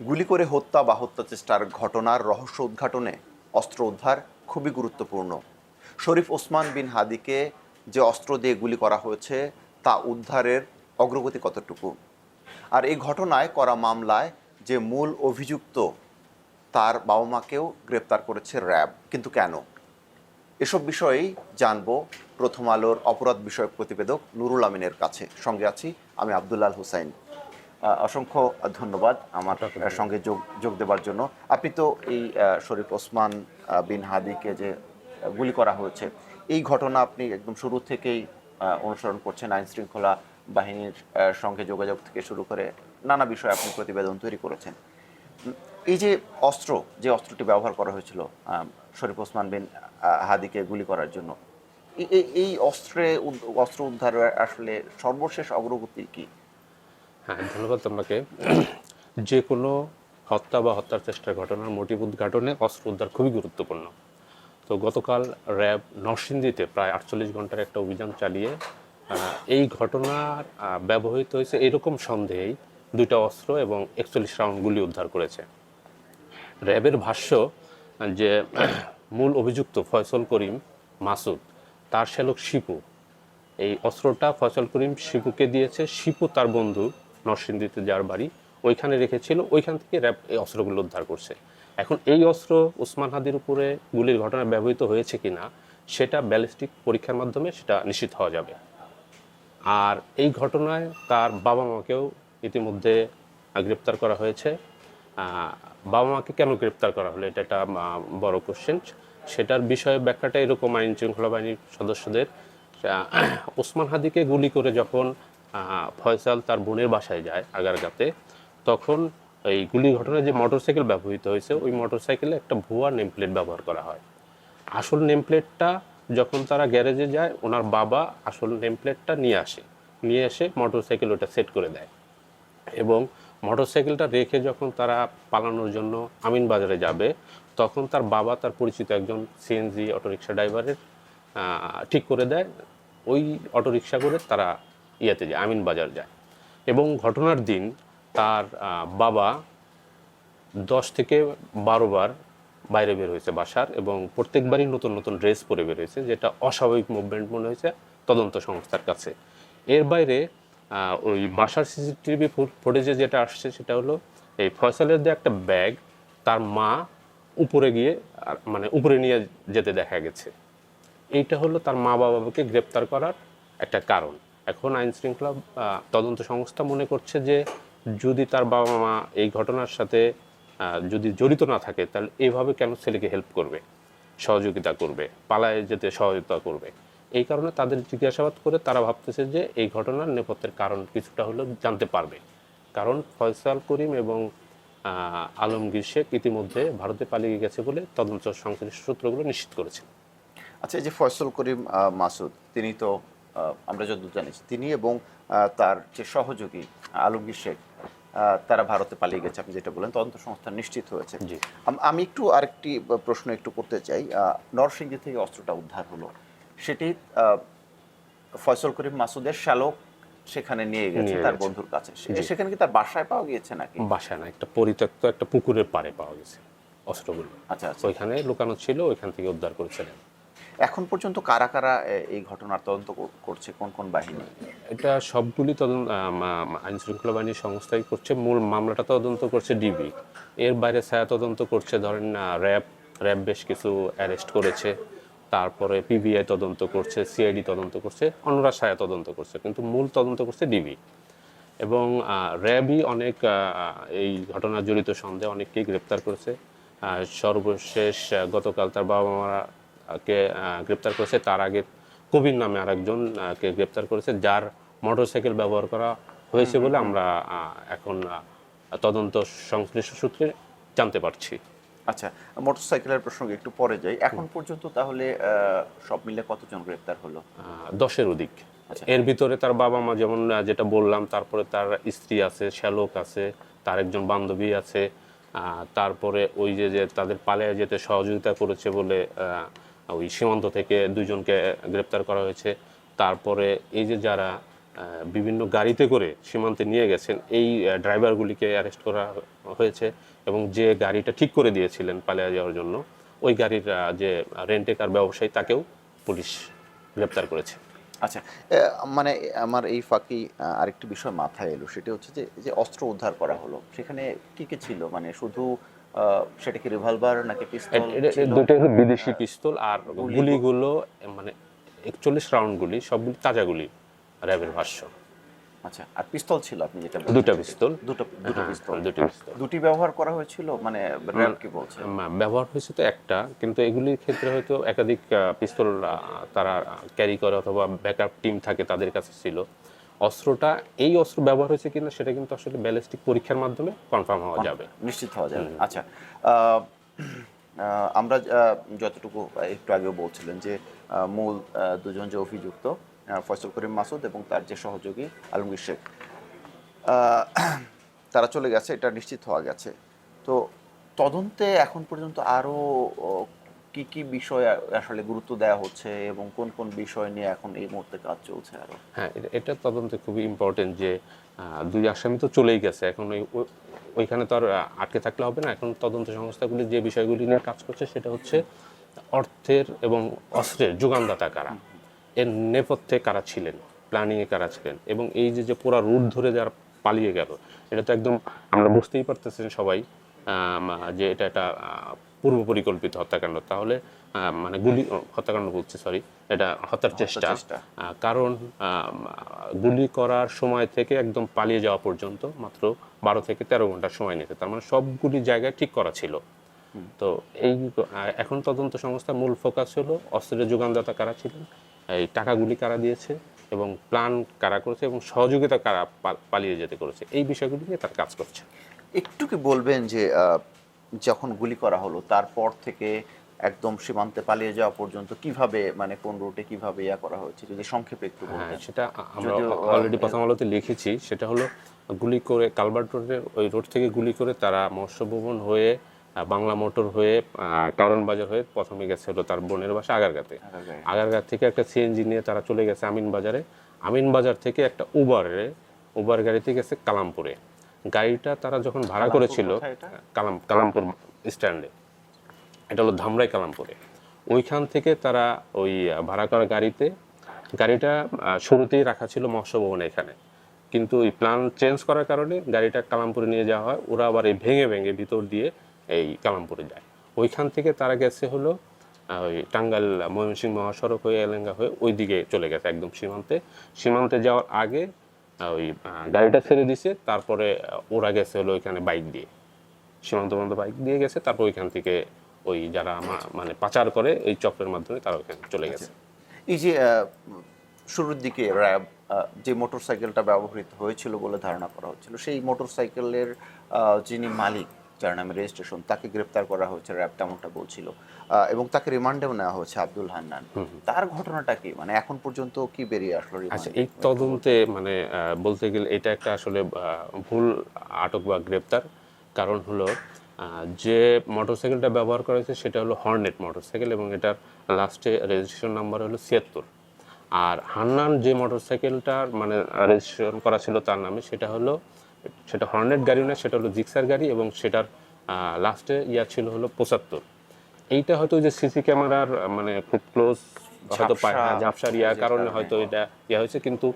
গুলি করে হত্যা বা হত্যা চেষ্টার ঘটনার রহস্য উদ্ঘাটনে অস্ত্র উদ্ধার খুবই গুরুত্বপূর্ণ। শরীফ ওসমান বিন হাদিকে যে অস্ত্র দিয়ে গুলি করা হয়েছে তা উদ্ধারের অগ্রগতি কতটুকু, আর এই ঘটনায় করা মামলায় যে মূল অভিযুক্ত তার বাবা মাকেও গ্রেপ্তার করেছে র্যাব, কিন্তু কেন? এসব বিষয়েই জানবো প্রথম আলোর অপরাধ বিষয়ক প্রতিবেদক নুরুল আমিনের কাছে। সঙ্গে আছি আমি আব্দুল্লাল হুসাইন। অসংখ্য ধন্যবাদ আমার সঙ্গে যোগ দেওয়ার জন্য। আপনি তো এই শরীফ ওসমান বিন হাদিকে যে গুলি করা হয়েছে, এই ঘটনা আপনি একদম শুরু থেকেই অনুসরণ করছেন। আইন শৃঙ্খলা বাহিনীর সঙ্গে যোগাযোগ থেকে শুরু করে নানা বিষয়ে আপনি প্রতিবেদন তৈরি করেছেন। এই যে যে অস্ত্রটি ব্যবহার করা হয়েছিল শরীফ ওসমান বিন হাদিকে গুলি করার জন্য, এই অস্ত্র উদ্ধারের আসলে সর্বশেষ অগ্রগতি কি? হ্যাঁ, ধন্যবাদ তোমাকে। যে কোনো হত্যা বা হত্যার চেষ্টার ঘটনার মোটিভ উদ্ঘাটনে অস্ত্র উদ্ধার খুবই গুরুত্বপূর্ণ। তো গতকাল র্যাব নরসিংদীতে প্রায় 48 ঘন্টার একটা অভিযান চালিয়ে এই ঘটনার ব্যবহৃত হয়েছে এরকম সন্দেহেই 2টা অস্ত্র এবং 41 রাউন্ড গুলি উদ্ধার করেছে। র্যাবের ভাষ্য যে মূল অভিযুক্ত ফয়সল করিম মাসুদ, তার শ্যালক শিপু এই অস্ত্রটা ফয়সল করিম শিপুকে দিয়েছে। শিপু তার বন্ধু নরসিংদীতে যার বাড়ি ওইখানে রেখেছিল, ওইখান থেকে র্যাব এই অস্ত্রগুলো উদ্ধার করছে। এখন এই অস্ত্র ওসমান হাদির উপরে গুলির ঘটনায় ব্যবহৃত হয়েছে কিনা সেটা ব্যালিস্টিক পরীক্ষার মাধ্যমে সেটা নিশ্চিত হওয়া যাবে। আর এই ঘটনায় তার বাবা মাকেও ইতিমধ্যে গ্রেপ্তার করা হয়েছে। বাবা মাকে কেন গ্রেপ্তার করা হলো এটা একটা বড় কোশ্চেন। সেটার বিষয়ে ব্যাখ্যাটা এরকম, আইন শৃঙ্খলা বাহিনীর সদস্যদের ওসমান হাদিকে গুলি করে যখন ফয়সাল তার বোনের বাসায় যায় আগারগাঁতে, তখন এই গুলি ঘটনায় যে মোটরসাইকেল ব্যবহৃত হয়েছে ওই মোটরসাইকেলে একটা ভুয়া নেম প্লেট ব্যবহার করা হয়। আসল নেম প্লেটটা যখন তারা গ্যারেজে যায় ওনার বাবা আসল নেম প্লেটটা নিয়ে এসে মোটরসাইকেল ওটা সেট করে দেয় এবং মোটরসাইকেলটা রেখে যখন তারা পালানোর জন্য আমিন বাজারে যাবে তখন তার বাবা তার পরিচিত একজন সিএনজি অটোরিকশা ড্রাইভারের ঠিক করে দেয়। ওই অটোরিকশা করে তারা যায়, আমিন বাজার যায়। এবং ঘটনার দিন তার বাবা 10 থেকে 12 বার বাইরে বের হয়েছে বাসার, এবং প্রত্যেকবারই নতুন নতুন ড্রেস পরে বের হয়েছে, যেটা অস্বাভাবিক মুভমেন্ট মনে হয়েছে তদন্ত সংস্থার কাছে। এর বাইরে ওই বাসার সিসিটিভি ফুটেজে যেটা আসছে সেটা হলো এই ফয়সালের দিয়ে একটা ব্যাগ তার মা উপরে গিয়ে মানে উপরে নিয়ে যেতে দেখা গেছে। এইটা হলো তার মা বাবাকে গ্রেপ্তার করার একটা কারণ। এখন আইন শৃঙ্খলা তদন্ত সংস্থা মনে করছে যে যদি তার বাবা মা এই ঘটনার সাথে যদি জড়িত না থাকে তাহলে এভাবে কেন ছেলেকে হেল্প করবে, সহযোগিতা করবে, পালায়ে যেতে সহযোগিতা করবে। এই কারণে তাদের জিজ্ঞাসাবাদ করে তারা ভাবতেছে যে এই ঘটনার নেপথ্যের কারণ কিছুটা হলেও জানতে পারবে। কারণ ফয়সাল করিম এবং আলমগীর শেখ ইতিমধ্যে ভারতে পালিয়ে গেছে বলে তদন্ত সংশ্লিষ্ট সূত্রগুলো নিশ্চিত করেছে। আচ্ছা, এই যে ফয়সল করিম মাসুদ, তিনি তো আমরা যতদূর জানি তিনি এবং তার যে সহযোগী আলমগীর শেখ, তারা ভারতে পালিয়ে গেছে, আপনি যেটা বলেন তদন্ত সংস্থা নিশ্চিত হয়েছে। জি, আমি একটু আরেকটি প্রশ্ন করতে চাই। নরসিংদী থেকে অস্ত্রটা উদ্ধার হলো, সেটি ফয়সল করিম মাসুদের শ্যালক সেখানে নিয়ে গেছে তার বন্ধুর কাছে। সেখানে কি তার বাসায় পাওয়া গিয়েছে নাকি? বাসায় না, একটা পরিত্যক্ত একটা পুকুরের পাড়ে পাওয়া গেছে অস্ত্রগুলো। আচ্ছা আচ্ছা, ওইখানে লুকানো ছিল, ওইখান থেকে উদ্ধার করেছিলেন। এখন পর্যন্ত কারা কারা এই ঘটনার তদন্ত করছে, কোন কোন বাহিনী? এটা সবগুলি তদন্ত আইন শৃঙ্খলা বাহিনীর সংস্থাই করছে। মূল মামলাটা তদন্ত করছে ডিবি। এর বাইরে ছায়া তদন্ত করছে ধরেন র্যাব বেশ কিছু অ্যারেস্ট করেছে, তারপরে পিবিআই তদন্ত করছে, সিআইডি তদন্ত করছে, অন্যরা ছায়া তদন্ত করছে, কিন্তু মূল তদন্ত করছে ডিবি। এবং র্যাবই অনেক এই ঘটনায় জড়িত সন্দেহে অনেককেই গ্রেপ্তার করেছে। সর্বশেষ গতকাল তার বাবা মাকে গ্রেপ্তার করেছে। তার আগে কবির নামে আরেকজনকে গ্রেপ্তার করেছে, যার মোটরসাইকেল ব্যবহার করা হয়েছে বলে আমরা এখন তদন্ত সংশ্লিষ্ট সূত্রে জানতে পারছি। আচ্ছা, মোটরসাইকেলের প্রসঙ্গে একটু পরে যাই। এখন পর্যন্ত তাহলে সব মিলে কতজন গ্রেপ্তার হলো? 10-এর অধিক। এর ভিতরে তার বাবা মা, যেমন যেটা বললাম, তারপরে তার স্ত্রী আছে, শ্যালক আছে, তার একজন বান্ধবী আছে, তারপরে ওই যে তাদের পালিয়ে যেতে সহযোগিতা করেছে বলে ওই সীমান্ত থেকে 2জনকে গ্রেপ্তার করা হয়েছে। তারপরে এই যে যারা বিভিন্ন গাড়িতে করে সীমান্তে নিয়ে গেছেন এই ড্রাইভারগুলিকে অ্যারেস্ট করা হয়েছে, এবং যে গাড়িটা ঠিক করে দিয়েছিলেন পালিয়ে যাওয়ার জন্য ওই গাড়ির যে রেন্টে কার ব্যবসায়ী তাকেও পুলিশ গ্রেপ্তার করেছে। আচ্ছা, মানে আমার এই ফাঁকি আরেকটি বিষয় মাথায় এলো, সেটা হচ্ছে যে যে অস্ত্র উদ্ধার করা হলো সেখানে কি কি ছিল, মানে শুধু সেটা কি রিভলভার নাকি পিস্তল ছিল? দুটো হলো বিদেশি পিস্তল, আর গুলিগুলো মানে 41 রাউন্ড গুলি, সবগুলি তাজা গুলি, র্যাবের ভাষ্য। আচ্ছা, আর পিস্তল ছিল আপনি যেটা দুটো পিস্তল, দুটো দুটো পিস্তল, দুটো পিস্তল দুটি ব্যবহার করা হয়েছিল, মানে র্যাব কি বলছে? ব্যবহার হয়েছে তো একটা, কিন্তু এগুলির ক্ষেত্রে হয়তো একাধিক পিস্তল তারা ক্যারি করে অথবা ব্যাকআপ টিম থাকে তাদের কাছে ছিল। অস্ত্রটা এই অস্ত্র ব্যবহার হয়েছে কিনা সেটা কিন্তু আসলে ব্যালিস্টিক পরীক্ষার মাধ্যমে কনফার্ম হওয়া যাবে, নিশ্চিত হওয়া যাবে। আচ্ছা, আমরা যতটুকু একটু আগেও বলছিলেন যে মূল দুজন যে অভিযুক্ত ফয়সাল করিম মাসুদ এবং তার যে সহযোগী আলমগীর শেখ, আহ, তারা চলে গেছে, এটা নিশ্চিত হওয়া গেছে। তো তদন্তে এখন পর্যন্ত আরো কি কি বিষয় আসলে গুরুত্ব দেওয়া হচ্ছে এবং কোন কোন বিষয় নিয়ে এখন এই মুহূর্তে কাজ চলছে আরো? হ্যাঁ, এটা তদন্তে খুবই ইম্পর্টেন্ট যে দুই আসামি তো চলেই গেছে, এখন ওইখানে তো আর আটকে থাকলে হবে না। এখন তদন্ত সংস্থাগুলি যে বিষয়গুলি নিয়ে কাজ করছে সেটা হচ্ছে অর্থের এবং অস্ত্রের যোগানদাতা কারা, এর নেপথ্যে কারা ছিলেন, প্ল্যানিংয়ে কারা ছিলেন, এবং এই যে যে পুরো রুট ধরে যারা পালিয়ে গেল, এটা তো একদম আমরা বুঝতেই পারতেছেন সবাই যে এটা একটা পূর্ব পরিকল্পিত হত্যাকাণ্ড। তাহলে মানে হত্যাকাণ্ড বলছি, সরি, এটা হত্যার চেষ্টা। কারণ গুলি করার সময় থেকে একদম পালিয়ে যাওয়া পর্যন্ত মাত্র 12 থেকে 13 ঘন্টার সময় নিতে, তার মানে সবগুলি জায়গায় ঠিক করা ছিল। তো এই এখন তদন্ত সংস্থার মূল ফোকাস হলো অস্ত্রের যোগানদাতা কারা ছিলেন, এই টাকাগুলি কারা দিয়েছে, এবং প্ল্যান কারা করেছে, এবং সহযোগিতা কারা পালিয়ে যেতে করেছে, এই বিষয়গুলি নিয়ে তারা কাজ করছে। একটু কি বলবেন যে যখন গুলি করা হলো তারপর থেকে একদম সীমান্তে পালিয়ে যাওয়া পর্যন্ত কিভাবে, মানে কোন রুটে কিভাবে ইয়া করা হয়েছে, যদি সংক্ষেপে একটু হ্যাঁ, বলতেন? সেটা আমরা অলরেডি প্রথম আলোতে লিখেছি। সেটা হলো গুলি করে কালভার্ট রোডের ওই রোড থেকে গুলি করে তারা মৎস্য ভবন হয়ে বাংলা মোটর হয়ে কারণ বাজার হয়ে প্রথমে গেছে হলো তার বোনের বাসা আগারগাঁতে। আগারগাঁ থেকে একটা সিএনজি নিয়ে তারা চলে গেছে আমিন বাজারে। আমিন বাজার থেকে একটা উবার গাড়িতে গেছে কালামপুরে। গাড়িটা তারা যখন ভাড়া করেছিল কালামপুর স্ট্যান্ডে, এটা হলো ধামরাই কালামপুরে, ওইখান থেকে তারা ওই ভাড়া করা গাড়িটা শুরুতেই রাখা ছিল মৎস্য ভবনে এখানে, কিন্তু ওই প্ল্যান চেঞ্জ করার কারণে গাড়িটা কালামপুরে নিয়ে যাওয়া হয়। ওরা আবার এই ভেঙে ভেঙে ভিতর দিয়ে এই কালামপুরে যায়। ওইখান থেকে তারা গেছে হলো ওই টাঙ্গাইল ময়মনসিংহ মহাসড়ক হয়ে এলেঙ্গা হয়ে ওই দিকে চলে গেছে একদম সীমান্তে যাওয়ার আগে ওই গাড়িটা ছেড়ে দিছে। তারপরে ওরা গেছে হলো ওইখানে বাইক দিয়ে, সীমান্ত পর্যন্ত বাইক দিয়ে গেছে। তারপর ওইখান থেকে ওই যারা মানে পাচার করে ওই চক্রের মাধ্যমে তারা ওইখানে চলে গেছে। এই যে শুরুর দিকে র্যাব যে মোটরসাইকেলটা ব্যবহৃত হয়েছিল বলে ধারণা করা হচ্ছিল, সেই মোটরসাইকেলের যিনি মালিক, যার নামে রেজিস্ট্রেশন, তাকে গ্রেপ্তার করা হয়েছে র্যাব, তেমনটা বলছিল, এবং তাকে রিমান্ডেও নেওয়া হয়েছে আব্দুল হান্নান। তার ঘটনাটা কি, মানে এখন পর্যন্ত কি বেরিয়ে আসলো? আচ্ছা, এই তদন্তে মানে বলতে গেলে এটা একটা আসলে ভুল আটক বা গ্রেপ্তার। কারণ হলো যে মোটরসাইকেলটা ব্যবহার করা হয়েছে সেটা হলো হর্নেট মোটরসাইকেল, এবং এটার লাস্টে রেজিস্ট্রেশন নাম্বার হলো 76। আর হান্নান যে মোটরসাইকেলটার মানে রেজিস্ট্রেশন করা ছিল তার নামে, সেটা হর্নেট গাড়ি না, সেটা হলো জিক্সার গাড়ি, এবং সেটার লাস্টে ছিল হলো 75। এইটা হয়তো যে সিসি ক্যামেরার মানে খুব ক্লোজ হয়তো ঝাপসার কারণে হয়তো এটা হয়েছে, কিন্তু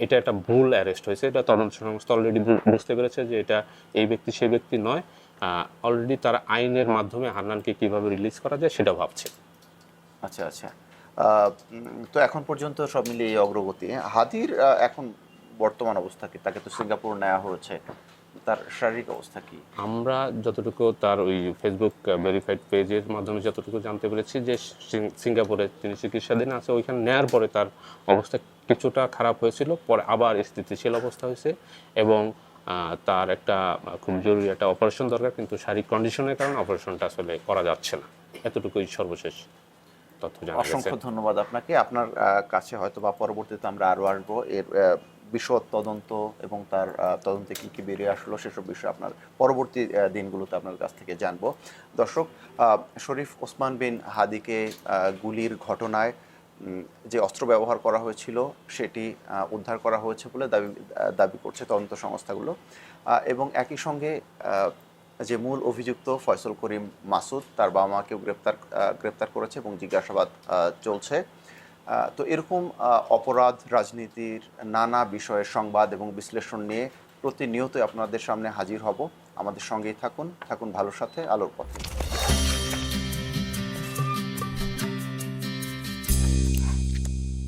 এটা একটা ভুল অ্যারেস্ট হয়েছে। এটা তদন্ত সংস্থা অলরেডি বুঝতে পেরেছে যে এটা এই ব্যক্তি সেই ব্যক্তি নয়। অলরেডি তারা আইনের মাধ্যমে হান্নানকে কিভাবে রিলিজ করা যায় সেটা ভাবছে। আচ্ছা আচ্ছা, তো এখন পর্যন্ত সব মিলিয়ে এই অগ্রগতি। হাদির এখন বর্তমান অবস্থা কি? তাকে তো সিঙ্গাপুর নেওয়া হয়েছে, তার শারীরিক অবস্থা কি? আমরা যতটুকু তার ওই ফেসবুক ভেরিফাইড পেজের মাধ্যমে যতটুকু জানতে পেরেছি যে সিঙ্গাপুরে তিনি চিকিৎসাধীন আছে। ওইখানে নেওয়ার পরে তার অবস্থা কিছুটা খারাপ হয়েছিল, পরে আবার স্থিতিশীল অবস্থা হয়েছে, এবং তার একটা খুব জরুরি একটা অপারেশন দরকার, কিন্তু শারীরিক কন্ডিশনের কারণে অপারেশনটা আসলে করা যাচ্ছে না। এতটুকুই সর্বশেষ তথ্য জানা গেছে। অসংখ্য ধন্যবাদ আপনাকে। আপনার কাছে হয়তো বা পরবর্তীতে আমরা আরও আসবো, এর বিশদ তদন্ত এবং তার তদন্তে কী কী বেরিয়ে আসলো সেসব বিষয়ে আপনার পরবর্তী দিনগুলোতে আপনার কাছ থেকে জানবো। দর্শক, শরীফ ওসমান বিন হাদিকে গুলির ঘটনায় যে অস্ত্র ব্যবহার করা হয়েছিল সেটি উদ্ধার করা হয়েছে বলে দাবি করছে তদন্ত সংস্থাগুলো। এবং একই সঙ্গে যে মূল অভিযুক্ত ফয়সল করিম মাসুদ, তার বাবা মাকেও গ্রেপ্তার করেছে এবং জিজ্ঞাসাবাদ চলছে। তো এরকম অপরাধ রাজনীতির নানা বিষয়ের সংবাদ এবং বিশ্লেষণ নিয়ে প্রতিনিয়তই আপনাদের সামনে হাজির হব। আমাদের সঙ্গেই থাকুন ভালোর সাথে, আলোর পথে।